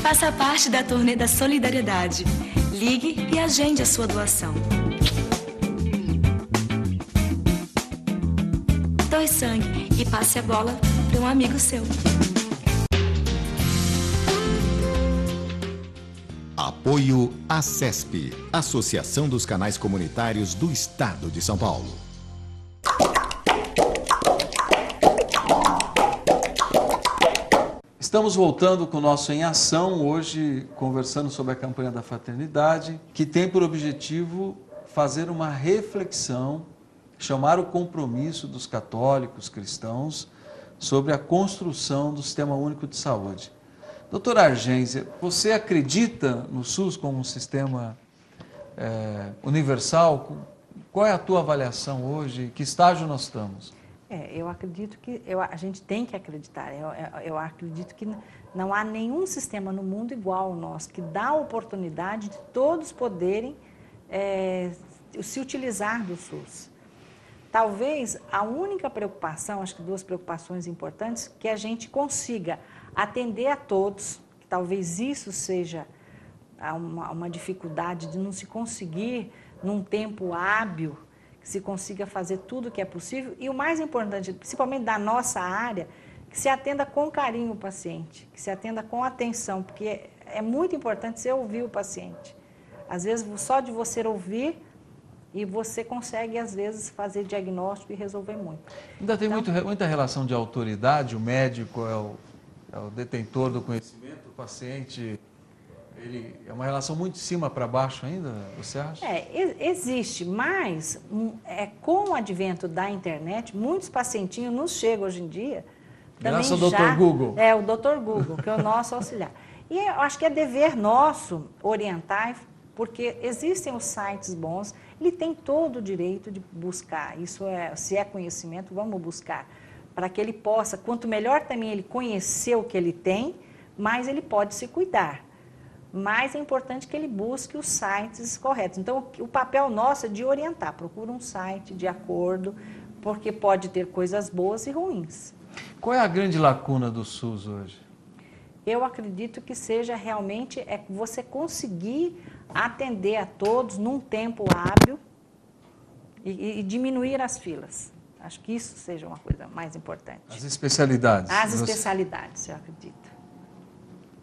Faça parte da turnê da solidariedade. Ligue e agende a sua doação. Doe sangue e passe a bola para um amigo seu. Apoio ACESP, Associação dos Canais Comunitários do Estado de São Paulo. Estamos voltando com o nosso Em Ação, hoje conversando sobre a campanha da fraternidade, que tem por objetivo fazer uma reflexão, chamar o compromisso dos católicos cristãos sobre a construção do Sistema Único de Saúde. Doutora Argência, você acredita no SUS como um sistema universal? Qual é a tua avaliação hoje? Que estágio nós estamos? Eu acredito que a gente tem que acreditar. Eu acredito que não há nenhum sistema no mundo igual ao nosso, que dá a oportunidade de todos poderem se utilizar do SUS. Talvez a única preocupação, acho que duas preocupações importantes, que a gente consiga atender a todos, que talvez isso seja uma dificuldade de não se conseguir num tempo hábil, que se consiga fazer tudo o que é possível e o mais importante, principalmente da nossa área, que se atenda com carinho o paciente, que se atenda com atenção, porque é muito importante você ouvir o paciente. Às vezes, só de você ouvir, e você consegue, às vezes, fazer diagnóstico e resolver muito. Ainda tem muita relação de autoridade, o médico é o detentor do conhecimento, o paciente... É uma relação muito de cima para baixo ainda, você acha? Existe, mas com o advento da internet, muitos pacientinhos nos chegam hoje em dia. Graças ao Dr. Google. O Dr. Google, que é o nosso auxiliar. E eu acho que é dever nosso orientar, porque existem os sites bons, ele tem todo o direito de buscar. Se é conhecimento, vamos buscar. Para que ele possa, quanto melhor também ele conhecer o que ele tem, mais ele pode se cuidar. Mas é importante que ele busque os sites corretos. Então, o papel nosso é de orientar. Procura um site de acordo, porque pode ter coisas boas e ruins. Qual é a grande lacuna do SUS hoje? Eu acredito que seja realmente você conseguir atender a todos num tempo hábil e diminuir as filas. Acho que isso seja uma coisa mais importante. As especialidades. As especialidades, eu acredito.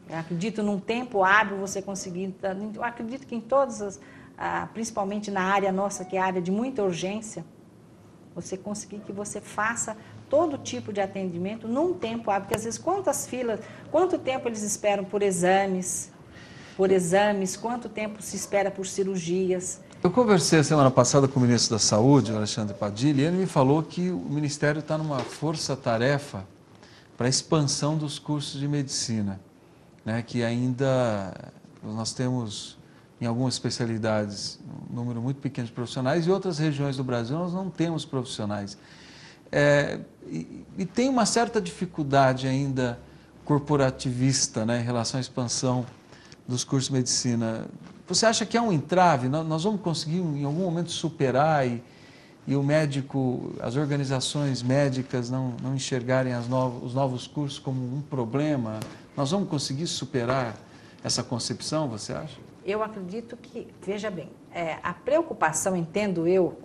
Eu acredito num tempo hábil você conseguir... Eu acredito que em todas principalmente na área nossa, que é a área de muita urgência, você conseguir que você faça todo tipo de atendimento num tempo hábil. Porque às vezes quanto tempo eles esperam por exames, quanto tempo se espera por cirurgias. Eu conversei a semana passada com o ministro da Saúde, Alexandre Padilha, e ele me falou que o Ministério está numa força-tarefa para a expansão dos cursos de medicina. Que ainda nós temos, em algumas especialidades, um número muito pequeno de profissionais, e em outras regiões do Brasil nós não temos profissionais. E tem uma certa dificuldade ainda corporativista em relação à expansão dos cursos de medicina. Você acha que é um entrave? Nós vamos conseguir em algum momento superar e o médico, as organizações médicas não enxergarem os novos cursos como um problema? Nós vamos conseguir superar essa concepção, você acha? Eu acredito que, veja bem, a preocupação, entendo eu,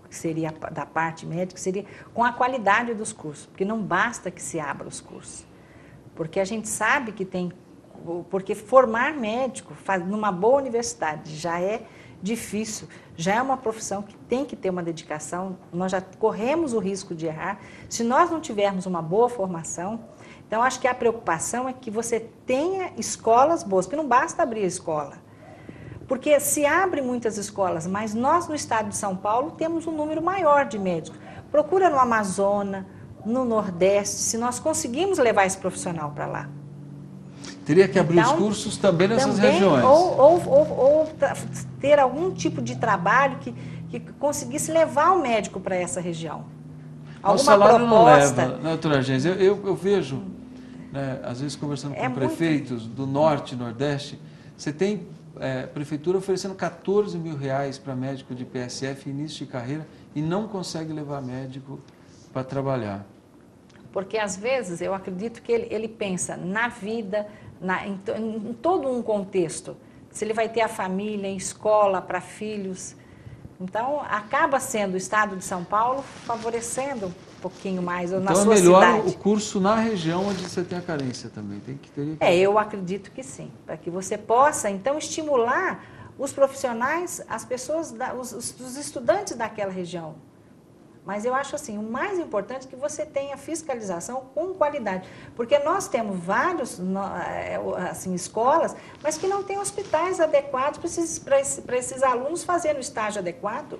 que seria da parte médica, seria com a qualidade dos cursos, porque não basta que se abra os cursos. Porque a gente sabe que porque formar médico numa boa universidade já é difícil, já é uma profissão que tem que ter uma dedicação, nós já corremos o risco de errar. Se nós não tivermos uma boa formação, então acho que a preocupação é que você tenha escolas boas, porque não basta abrir a escola. Porque se abre muitas escolas, mas nós no estado de São Paulo temos um número maior de médicos. Procura no Amazonas, no Nordeste, se nós conseguimos levar esse profissional para lá. Teria que abrir os cursos também nessas regiões. Ou ter algum tipo de trabalho que conseguisse levar o médico para essa região. O salário não leva, doutora Argência? Eu vejo, às vezes conversando com prefeitos do Norte e Nordeste, você tem prefeitura oferecendo R$14 mil para médico de PSF, início de carreira, e não consegue levar médico para trabalhar. Porque, às vezes, eu acredito que ele pensa na vida, em todo um contexto. Se ele vai ter a família, escola para filhos. Então, acaba sendo o estado de São Paulo favorecendo um pouquinho mais na sua cidade. Então é melhor o curso na região onde você tem a carência também. Tem que ter... eu acredito que sim. Para que você possa, então, estimular os profissionais, as pessoas, os estudantes daquela região. Mas eu acho assim, o mais importante é que você tenha fiscalização com qualidade. Porque nós temos vários assim, escolas, mas que não têm hospitais adequados para esses alunos fazerem o estágio adequado.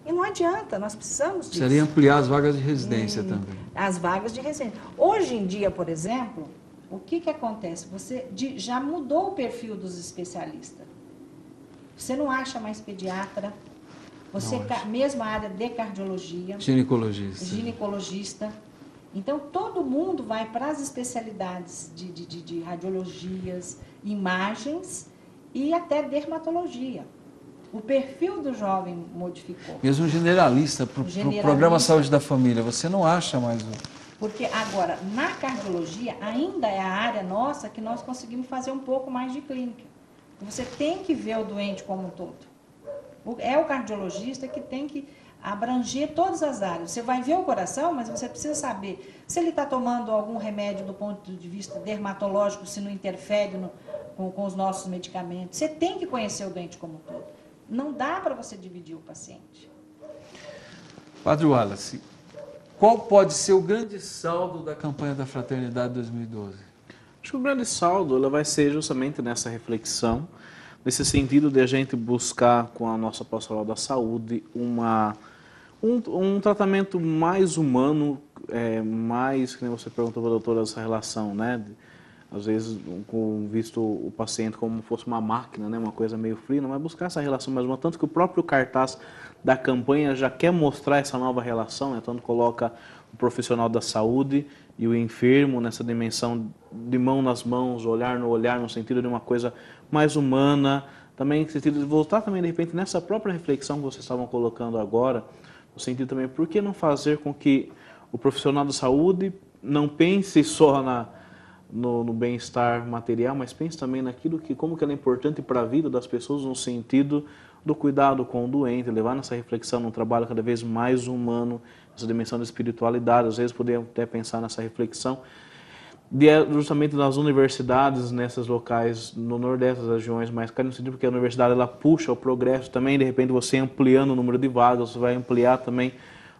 E não adianta, nós precisamos disso. Precisaria ampliar as vagas de residência também. As vagas de residência. Hoje em dia, por exemplo, o que acontece? Você já mudou o perfil dos especialistas. Você não acha mais pediatra. Você, mesmo a área de cardiologia, ginecologista. Então, todo mundo vai para as especialidades de radiologias, imagens e até dermatologia. O perfil do jovem modificou. Mesmo generalista, para o programa Saúde da Família, você não acha mais o... Porque agora, na cardiologia, ainda é a área nossa que nós conseguimos fazer um pouco mais de clínica. Você tem que ver o doente como um todo. É o cardiologista que tem que abranger todas as áreas. Você vai ver o coração, mas você precisa saber se ele está tomando algum remédio do ponto de vista dermatológico, se não interfere com os nossos medicamentos. Você tem que conhecer o doente como um todo. Não dá para você dividir o paciente. Padre Wallace, qual pode ser o grande saldo da campanha da Fraternidade 2012? Acho que o grande saldo ela vai ser justamente nessa reflexão, nesse sentido de a gente buscar com a nossa pastoral da saúde um tratamento mais humano, mais, que nem você perguntou para a doutora, essa relação, né? Às vezes, visto o paciente como fosse uma máquina, né? Uma coisa meio fria, mas buscar essa relação mais humana, tanto que o próprio cartaz da campanha já quer mostrar essa nova relação, né? Tanto coloca o profissional da saúde e o enfermo nessa dimensão de mão nas mãos, olhar no olhar, no sentido de uma coisa mais humana, também no sentido de voltar também, de repente, nessa própria reflexão que vocês estavam colocando agora, no sentido também, por que não fazer com que o profissional da saúde não pense só no bem-estar material, mas pense também naquilo como que ela é importante para a vida das pessoas, no sentido do cuidado com o doente, levar nessa reflexão num trabalho cada vez mais humano, essa dimensão da espiritualidade. Às vezes podemos até pensar nessa reflexão justamente nas universidades, nesses locais, no nordeste das regiões mais carentes, porque a universidade ela puxa o progresso também, de repente você ampliando o número de vagas, você vai ampliar também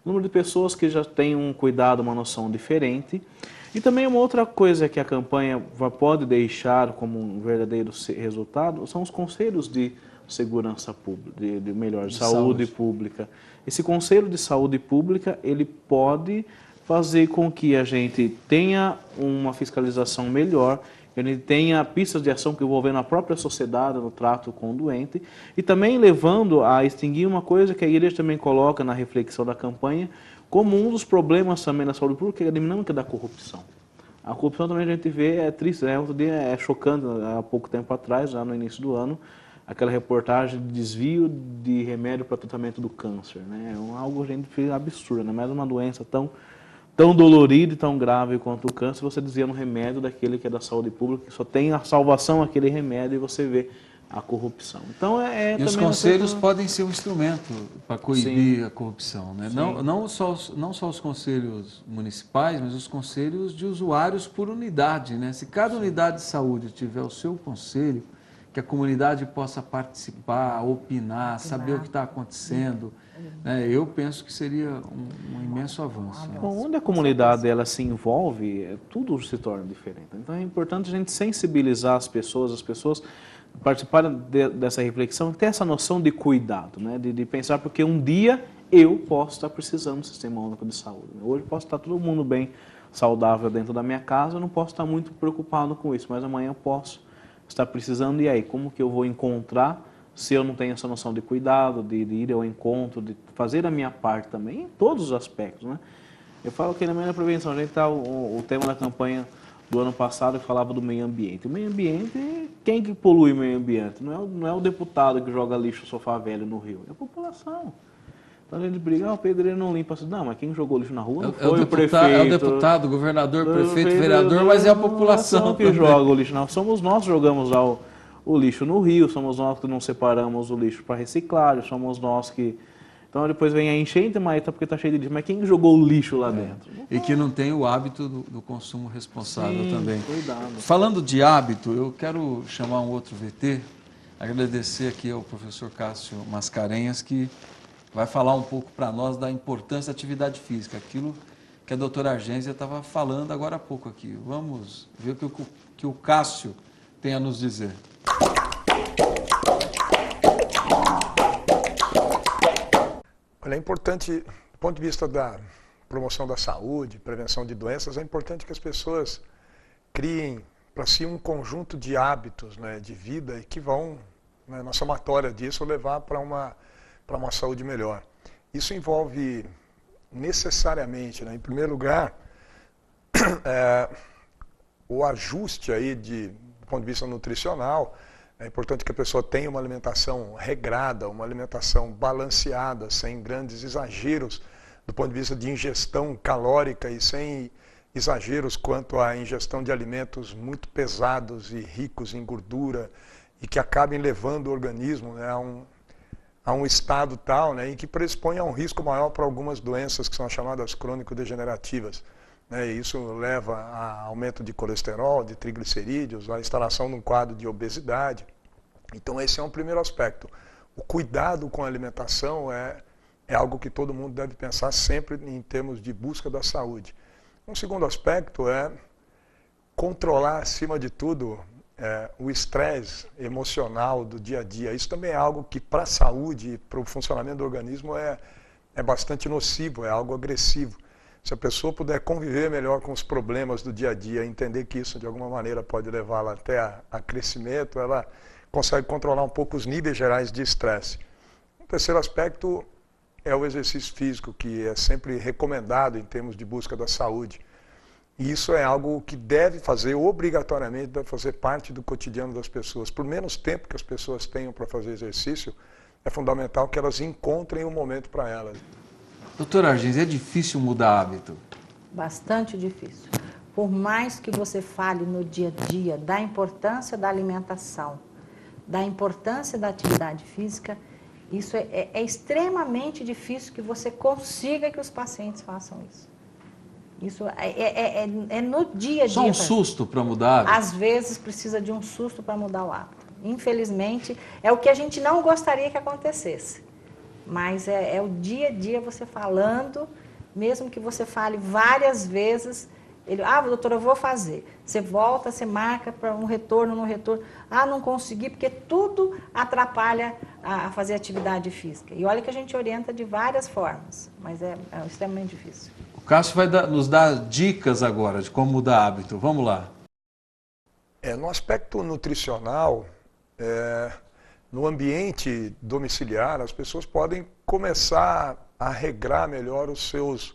o número de pessoas que já têm um cuidado, uma noção diferente. E também uma outra coisa que a campanha pode deixar como um verdadeiro resultado são os conselhos de segurança pública, de saúde pública. Esse conselho de saúde pública, ele pode fazer com que a gente tenha uma fiscalização melhor, que a gente tenha pistas de ação que envolvendo a própria sociedade no trato com o doente, e também levando a extinguir uma coisa que a igreja também coloca na reflexão da campanha, como um dos problemas também na saúde pública, que é a dinâmica da corrupção. A corrupção também a gente vê, é triste, né? Outro dia é chocante, há pouco tempo atrás, já no início do ano, aquela reportagem de desvio de remédio para tratamento do câncer, né? É algo a gente fez absurdo, né? Mas uma doença tão dolorida e tão grave quanto o câncer, você desvia no remédio daquele que é da saúde pública, que só tem a salvação aquele remédio, e você vê a corrupção. Então e os conselhos podem ser um instrumento para coibir a corrupção, né? Não só os conselhos municipais, mas os conselhos de usuários por unidade, né? Se cada unidade de saúde tiver o seu conselho, que a comunidade possa participar, opinar, saber o que está acontecendo, né? Eu penso que seria um imenso avanço. Bom, onde a comunidade ela se envolve, tudo se torna diferente. Então é importante a gente sensibilizar as pessoas participarem dessa reflexão, ter essa noção de cuidado, né? De pensar, porque um dia eu posso estar precisando do sistema único de saúde. Hoje posso estar todo mundo bem saudável dentro da minha casa, eu não posso estar muito preocupado com isso, mas amanhã eu posso estar precisando, e aí, como que eu vou encontrar se eu não tenho essa noção de cuidado, de ir ao encontro, de fazer a minha parte também, em todos os aspectos, né? Eu falo que na minha prevenção, a gente está o tema da campanha do ano passado que falava do meio ambiente. O meio ambiente, quem que polui o meio ambiente? Não é o deputado que joga lixo no sofá velho no rio, é a população. Então a gente briga, o pedreiro não limpa. Não, mas quem jogou lixo na rua não foi o prefeito. É o deputado, o governador, prefeito, vereador, mas é a população que joga o lixo. Não, somos nós que jogamos lá o lixo no rio, somos nós que não separamos o lixo para reciclagem, somos nós que... Então depois vem a enchente, mas porque está cheio de lixo. Mas quem jogou o lixo lá dentro? E que não tem o hábito do consumo responsável. Sim, também. Cuidado. Falando de hábito, eu quero chamar um outro VT, agradecer aqui ao professor Cássio Mascarenhas, que vai falar um pouco para nós da importância da atividade física, aquilo que a doutora Argência estava falando agora há pouco aqui. Vamos ver o que o Cássio tem a nos dizer. Olha, é importante, do ponto de vista da promoção da saúde, prevenção de doenças, é importante que as pessoas criem para si um conjunto de hábitos, né, de vida e que vão, né, na somatória disso, levar para uma saúde melhor. Isso envolve necessariamente, né, em primeiro lugar, o ajuste aí do ponto de vista nutricional. É importante que a pessoa tenha uma alimentação regrada, uma alimentação balanceada, sem grandes exageros do ponto de vista de ingestão calórica e sem exageros quanto à ingestão de alimentos muito pesados e ricos em gordura e que acabem levando o organismo, né, a um estado tal, né, em que predispõe a um risco maior para algumas doenças que são chamadas crônico-degenerativas. Né, e isso leva a aumento de colesterol, de triglicerídeos, a instalação de um quadro de obesidade. Então esse é um primeiro aspecto. O cuidado com a alimentação é algo que todo mundo deve pensar sempre em termos de busca da saúde. Um segundo aspecto é controlar, acima de tudo, o estresse emocional do dia a dia. Isso também é algo que para a saúde e para o funcionamento do organismo é bastante nocivo, é algo agressivo. Se a pessoa puder conviver melhor com os problemas do dia a dia, entender que isso de alguma maneira pode levá-la até a crescimento, ela consegue controlar um pouco os níveis gerais de estresse. O terceiro aspecto é o exercício físico, que é sempre recomendado em termos de busca da saúde. E isso é algo que deve fazer, obrigatoriamente, deve fazer parte do cotidiano das pessoas. Por menos tempo que as pessoas tenham para fazer exercício, é fundamental que elas encontrem um momento para elas. Doutora Argência, é difícil mudar hábito? Bastante difícil. Por mais que você fale no dia a dia da importância da alimentação, da importância da atividade física, isso é extremamente difícil que você consiga que os pacientes façam isso. Isso é no dia a dia. Só um susto para mudar hábito? Às vezes precisa de um susto para mudar o hábito. Infelizmente, é o que a gente não gostaria que acontecesse. Mas é o dia a dia você falando, mesmo que você fale várias vezes, doutora, eu vou fazer. Você volta, você marca para um retorno, não consegui, porque tudo atrapalha a fazer atividade física. E olha que a gente orienta de várias formas, mas é extremamente difícil. O Cássio vai nos dar dicas agora de como mudar hábito. Vamos lá. No aspecto nutricional, no ambiente domiciliar, as pessoas podem começar a regrar melhor os seus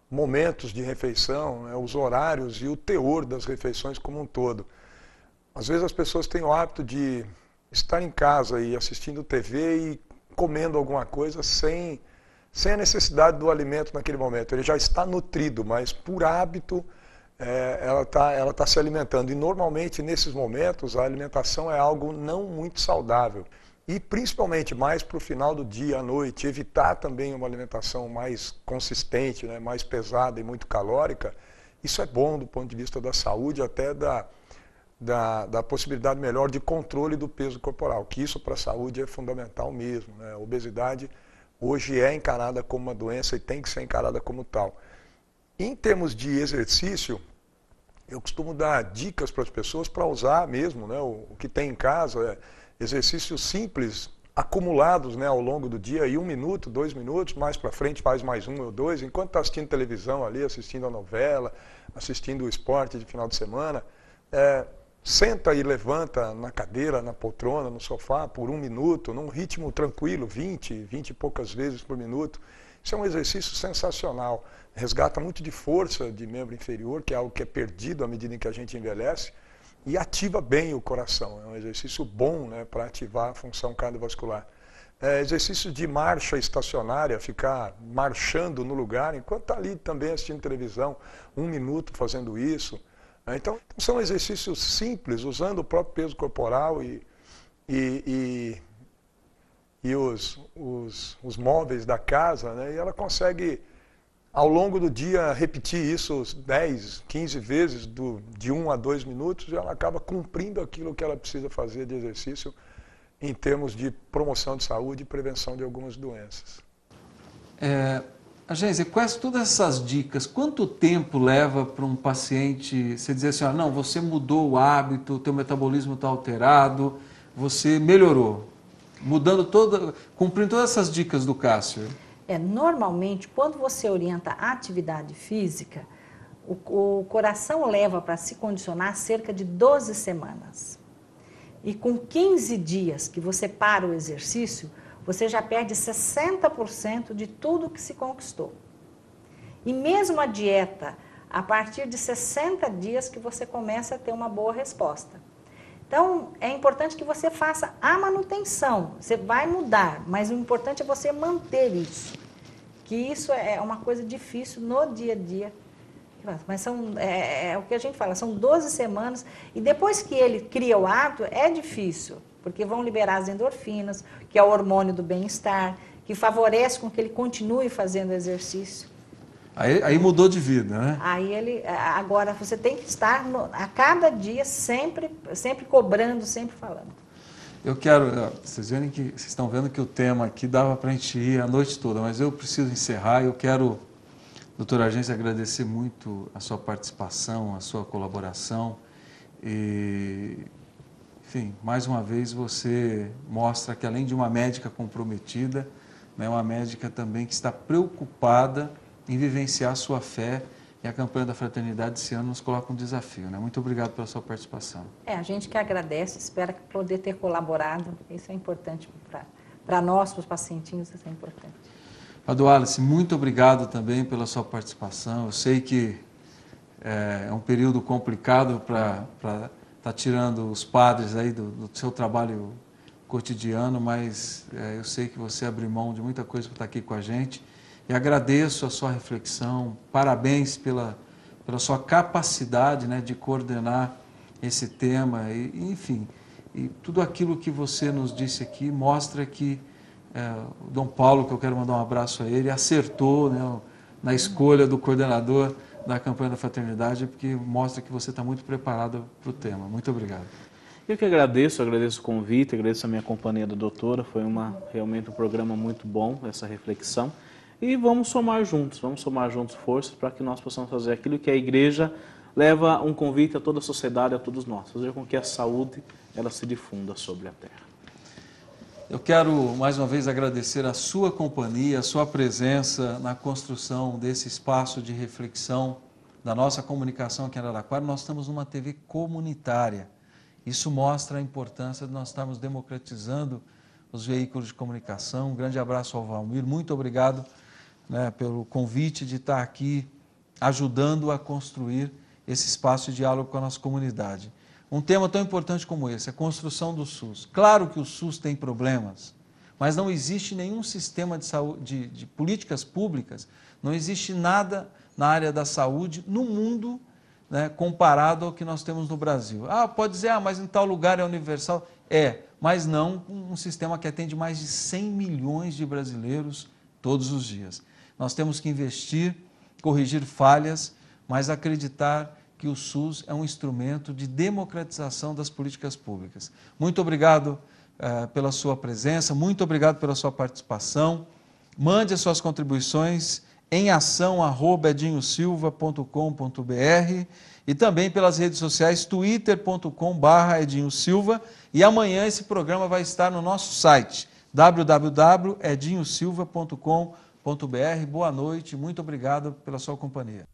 momentos de refeição, né, os horários e o teor das refeições como um todo. Às vezes as pessoas têm o hábito de estar em casa e assistindo TV e comendo alguma coisa sem a necessidade do alimento naquele momento. Ele já está nutrido, mas por hábito ela tá se alimentando. E normalmente nesses momentos a alimentação é algo não muito saudável. E principalmente mais para o final do dia, à noite, evitar também uma alimentação mais consistente, né, mais pesada e muito calórica. Isso é bom do ponto de vista da saúde, até da possibilidade melhor de controle do peso corporal, que isso para a saúde é fundamental mesmo, né? A obesidade hoje é encarada como uma doença e tem que ser encarada como tal. Em termos de exercício, eu costumo dar dicas para as pessoas para usar mesmo, né, o que tem em casa, exercícios simples, acumulados, né, ao longo do dia, e 1 minuto, 2 minutos, mais para frente faz mais 1 ou 2, enquanto está assistindo televisão ali, assistindo a novela, assistindo o esporte de final de semana, senta e levanta na cadeira, na poltrona, no sofá, por 1 minuto, num ritmo tranquilo, 20 e poucas vezes por minuto. Isso é um exercício sensacional, resgata muito de força de membro inferior, que é algo que é perdido à medida em que a gente envelhece, e ativa bem o coração. É um exercício bom, né, para ativar a função cardiovascular. exercício de marcha estacionária, ficar marchando no lugar, enquanto está ali também assistindo televisão, 1 minuto fazendo isso. Então, são exercícios simples, usando o próprio peso corporal e os móveis da casa, né? E ela consegue, ao longo do dia, repetir isso 10, 15 vezes, de 1 a 2 minutos, e ela acaba cumprindo aquilo que ela precisa fazer de exercício em termos de promoção de saúde e prevenção de algumas doenças. Agência, quais todas essas dicas, quanto tempo leva para um paciente você dizer assim, não, você mudou o hábito, o teu metabolismo está alterado, você melhorou, cumprindo todas essas dicas do Cássio? Normalmente, quando você orienta a atividade física, o coração leva para se condicionar cerca de 12 semanas. E com 15 dias que você para o exercício, você já perde 60% de tudo que se conquistou. E mesmo a dieta, a partir de 60 dias que você começa a ter uma boa resposta. Então, é importante que você faça a manutenção. Você vai mudar, mas o importante é você manter isso. Que isso é uma coisa difícil no dia a dia. Mas é o que a gente fala, são 12 semanas, e depois que ele cria o hábito, é difícil, porque vão liberar as endorfinas, que é o hormônio do bem-estar, que favorece com que ele continue fazendo exercício. Aí mudou de vida, né? Agora você tem que estar a cada dia sempre cobrando, sempre falando. Eu quero, vocês estão vendo que o tema aqui dava para a gente ir a noite toda, mas eu preciso encerrar. Eu quero, doutora Agência, agradecer muito a sua participação, a sua colaboração e, enfim, mais uma vez você mostra que além de uma médica comprometida, né, uma médica também que está preocupada em vivenciar a sua fé, e a campanha da Fraternidade esse ano nos coloca um desafio, né? Muito obrigado pela sua participação. A gente que agradece, espera poder ter colaborado, isso é importante para nós, para os pacientinhos, isso é importante. Padre Wallace, muito obrigado também pela sua participação. Eu sei que é um período complicado para estar tirando os padres aí do seu trabalho cotidiano, mas eu sei que você abriu mão de muita coisa para estar aqui com a gente. E agradeço a sua reflexão, parabéns pela sua capacidade, né, de coordenar esse tema, enfim, e tudo aquilo que você nos disse aqui mostra que o Dom Paulo, que eu quero mandar um abraço a ele, acertou, né, na escolha do coordenador da campanha da Fraternidade, porque mostra que você está muito preparado para o tema. Muito obrigado. Eu que agradeço o convite, agradeço a minha companhia da doutora, foi realmente um programa muito bom, essa reflexão. E vamos somar juntos forças para que nós possamos fazer aquilo que a igreja leva um convite a toda a sociedade, a todos nós, fazer com que a saúde ela se difunda sobre a terra. Eu quero mais uma vez agradecer a sua companhia, a sua presença na construção desse espaço de reflexão da nossa comunicação aqui em Araraquara. Nós estamos numa TV comunitária. Isso mostra a importância de nós estarmos democratizando os veículos de comunicação. Um grande abraço ao Valmir, muito obrigado, né, pelo convite de estar aqui ajudando a construir esse espaço de diálogo com a nossa comunidade. Um tema tão importante como esse, a construção do SUS. Claro que o SUS tem problemas, mas não existe nenhum sistema de saúde, de políticas públicas, não existe nada na área da saúde no mundo, né, comparado ao que nós temos no Brasil. Pode dizer, mas em tal lugar é universal. Mas não um sistema que atende mais de 100 milhões de brasileiros todos os dias. Nós temos que investir, corrigir falhas, mas acreditar que o SUS é um instrumento de democratização das políticas públicas. Muito obrigado pela sua presença, muito obrigado pela sua participação. Mande as suas contribuições em ação@edinhosilva.com.br e também pelas redes sociais twitter.com/edinhosilva, e amanhã esse programa vai estar no nosso site www.edinhosilva.com.br. Boa noite, muito obrigado pela sua companhia.